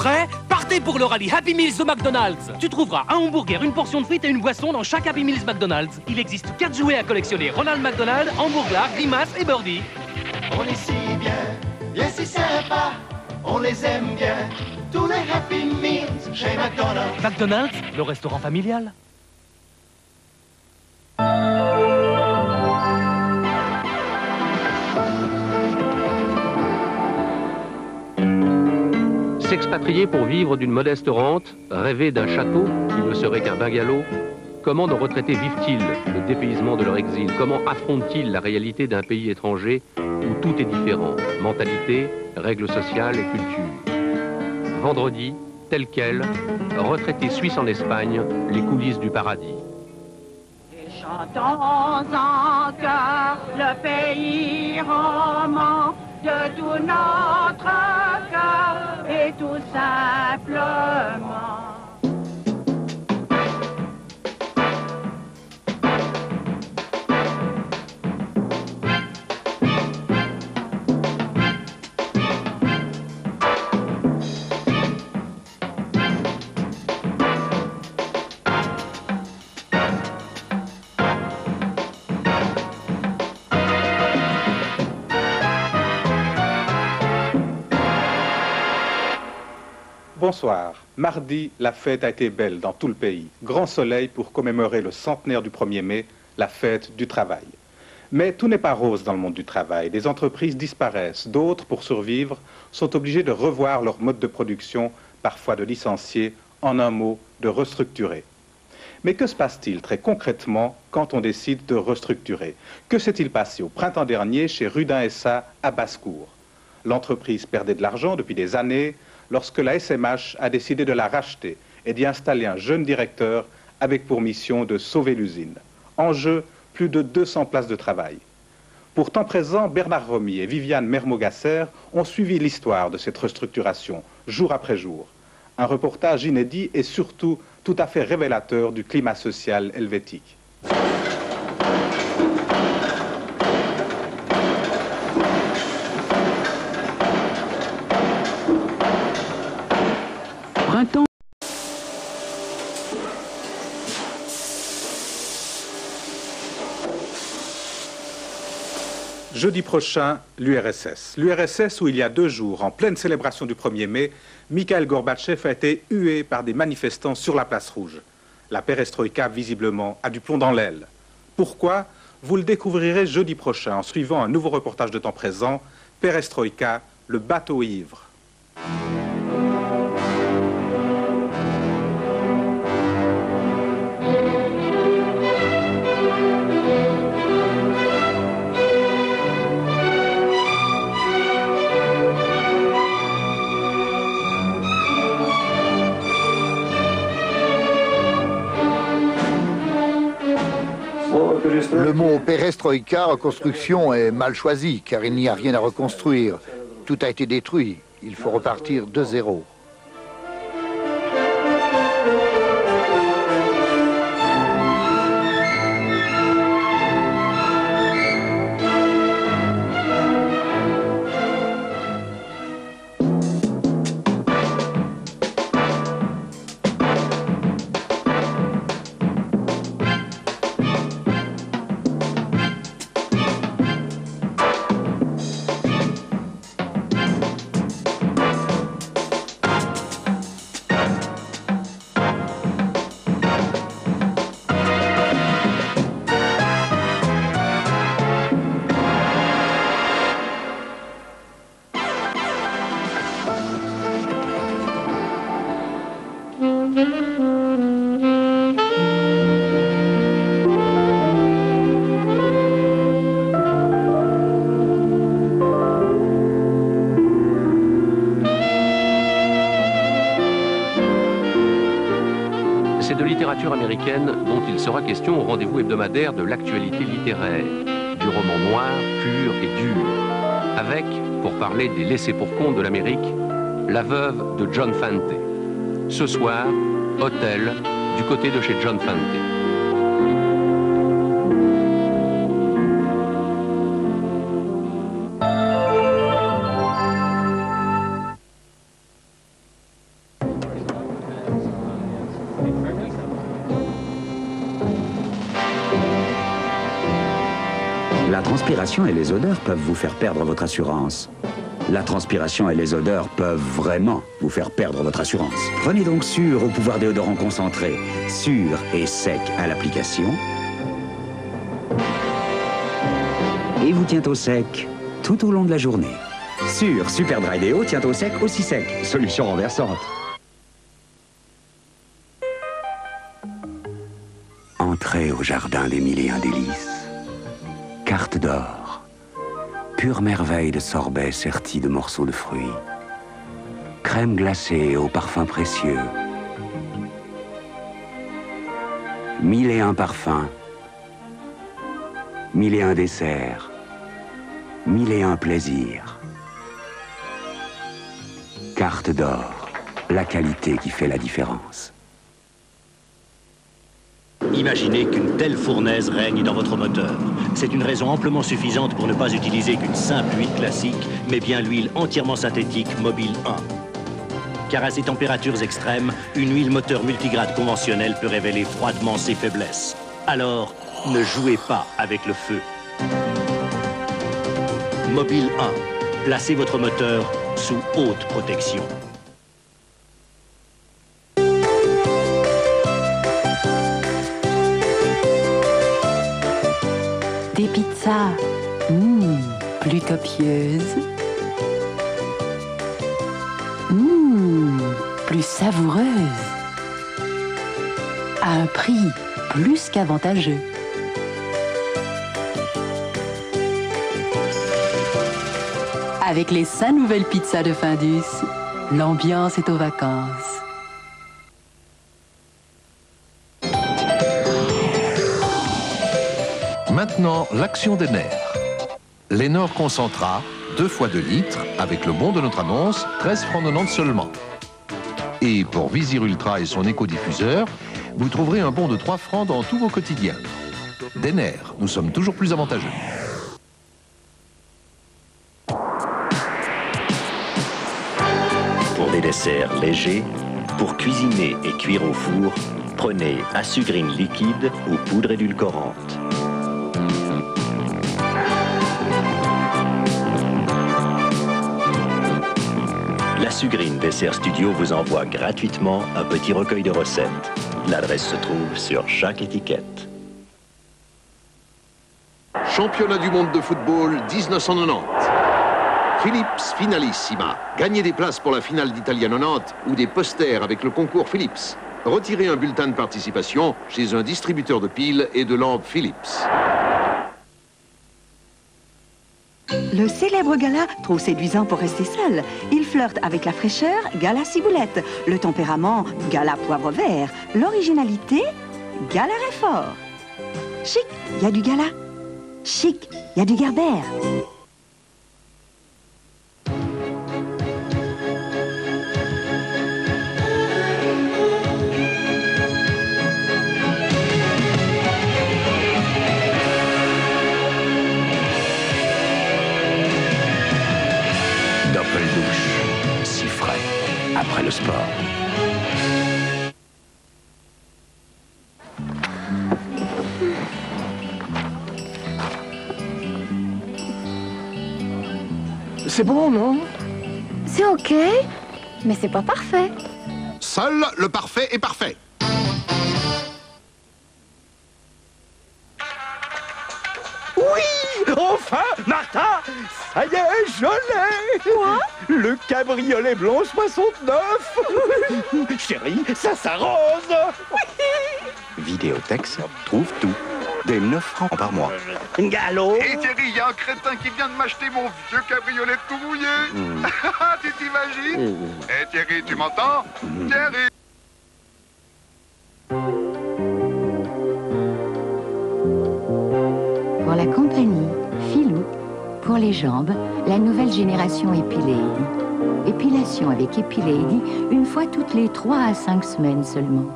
Prêt? Partez pour le rallye Happy Meals de McDonald's. Tu trouveras un hamburger, une portion de frites et une boisson dans chaque Happy Meals McDonald's. Il existe 4 jouets à collectionner: Ronald McDonald, Hamburglar, Grimace et Birdie. On est si bien, bien si sympa, on les aime bien, tous les Happy Meals chez McDonald's. McDonald's, le restaurant familial. S'expatrier pour vivre d'une modeste rente, rêver d'un château qui ne serait qu'un bungalow. Comment nos retraités vivent-ils le dépaysement de leur exil? Comment affrontent-ils la réalité d'un pays étranger où tout est différent? Mentalité, règles sociales et culture. Vendredi, tel quel, retraité suisse en Espagne, les coulisses du paradis. Et chantons en chœur le pays roman de tout notre cœur et tout simplement. Bonsoir. Mardi, la fête a été belle dans tout le pays. Grand soleil pour commémorer le centenaire du 1er mai, la fête du travail. Mais tout n'est pas rose dans le monde du travail. Des entreprises disparaissent. D'autres, pour survivre, sont obligées de revoir leur mode de production, parfois de licencier, en un mot, de restructurer. Mais que se passe-t-il très concrètement quand on décide de restructurer? Que s'est-il passé au printemps dernier chez Rudin SA à Basse-Cour? L'entreprise perdait de l'argent depuis des années lorsque la SMH a décidé de la racheter et d'y installer un jeune directeur avec pour mission de sauver l'usine. En jeu, plus de 200 places de travail. Pour temps présent, Bernard Romy et Viviane Mermogasser ont suivi l'histoire de cette restructuration, jour après jour. Un reportage inédit et surtout tout à fait révélateur du climat social helvétique. Printemps. Jeudi prochain, l'URSS. L'URSS où il y a 2 jours, en pleine célébration du 1er mai, Mikhail Gorbatchev a été hué par des manifestants sur la place rouge. La perestroïka, visiblement, a du plomb dans l'aile. Pourquoi? Vous le découvrirez jeudi prochain en suivant un nouveau reportage de temps présent, Perestroïka, le bateau ivre. Le mot perestroïka, reconstruction, est mal choisi, car il n'y a rien à reconstruire. Tout a été détruit. Il faut repartir de zéro. C'est de littérature américaine dont il sera question au rendez-vous hebdomadaire de l'actualité littéraire, du roman noir, pur et dur, avec, pour parler des laissés-pour-compte de l'Amérique, La veuve de John Fante. Ce soir, hôtel, du côté de chez John Fante. transpiration et les odeurs peuvent vous faire perdre votre assurance. La transpiration et les odeurs peuvent vraiment vous faire perdre votre assurance. Prenez donc Sûr au pouvoir déodorant concentré. Sûr et sec à l'application. Et vous tient au sec tout au long de la journée. Sûr Super Dry Déo tient au sec aussi sec. Solution renversante. Entrez au jardin des mille et un délices. Carte d'or. Pure merveille de sorbet serti de morceaux de fruits. Crème glacée au parfum précieux. 1001 parfums. 1001 desserts. 1001 plaisirs. Carte d'or. La qualité qui fait la différence. Imaginez qu'une telle fournaise règne dans votre moteur. C'est une raison amplement suffisante pour ne pas utiliser qu'une simple huile classique, mais bien l'huile entièrement synthétique Mobil 1. Car à ces températures extrêmes, une huile moteur multigrade conventionnelle peut révéler froidement ses faiblesses. Alors, ne jouez pas avec le feu. Mobil 1. Placez votre moteur sous haute protection. Des pizzas, plus copieuses, plus savoureuses, à un prix plus qu'avantageux. Avec les 5 nouvelles pizzas de Findus, l'ambiance est aux vacances. Maintenant, l'action d'Enner. Lénore Concentra, 2 fois 2 litres, avec le bon de notre annonce, 13,90 francs seulement. Et pour Vizir Ultra et son écodiffuseur, vous trouverez un bon de 3 francs dans tous vos quotidiens. D'Enner, nous sommes toujours plus avantageux. Pour des desserts légers, pour cuisiner et cuire au four, prenez Asugrine liquide ou poudre édulcorante. La Sugrine Dessert Studio vous envoie gratuitement un petit recueil de recettes. L'adresse se trouve sur chaque étiquette. Championnat du monde de football 1990. Philips Finalissima. Gagnez des places pour la finale d'Italia 90 ou des posters avec le concours Philips. Retirez un bulletin de participation chez un distributeur de piles et de lampes Philips. Le célèbre Gala, trop séduisant pour rester seul. Il flirte avec la fraîcheur, Gala ciboulette. Le tempérament, Gala poivre vert. L'originalité, Gala Réfort. Chic, il y a du Gala. Chic, il y a du Gerber. Douche, si frais, après le sport. C'est bon, non? C'est ok, mais c'est pas parfait. Seul le parfait est parfait. Oui! Enfin, Martha! Ça y est, je l'ai! Quoi? Le cabriolet blanc 69! Chérie, ça s'arrose! Oui! Vidéotex trouve tout. Dès 9 francs par mois. Gallo! Et Thierry, il y a un crétin qui vient de m'acheter mon vieux cabriolet tout mouillé. Tu t'imagines? Eh Thierry, tu m'entends? Thierry! Pour la compagnie Filou, pour les jambes, la nouvelle génération Epilady. Épilation avec Epilady, une fois toutes les 3 à 5 semaines seulement.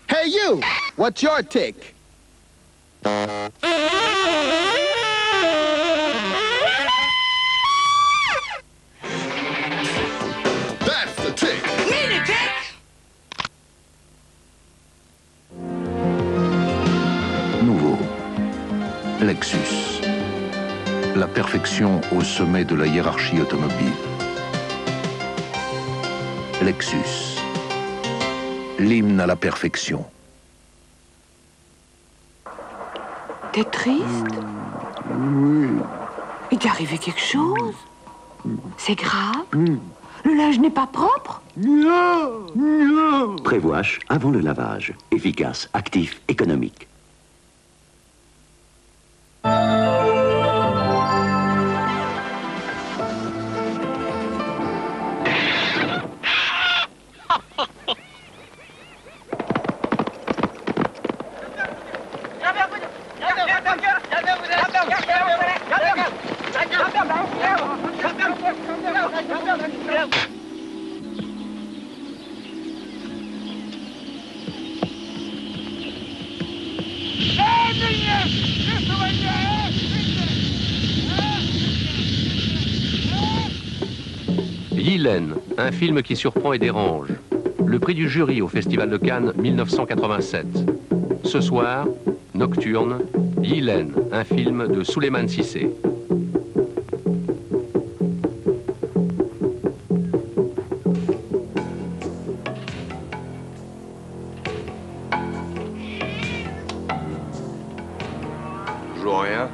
Hey you! What's your tick? That's the tick! La perfection au sommet de la hiérarchie automobile. Lexus. L'hymne à la perfection. T'es triste? Oui. Il t'est arrivé quelque chose? C'est grave? Le linge n'est pas propre? Non, non. Préwash avant le lavage. Efficace, actif, économique. Yilène, un film qui surprend et dérange. Le prix du jury au Festival de Cannes 1987. Ce soir, Nocturne, Yilène, un film de Souleymane Cissé. Je vois rien.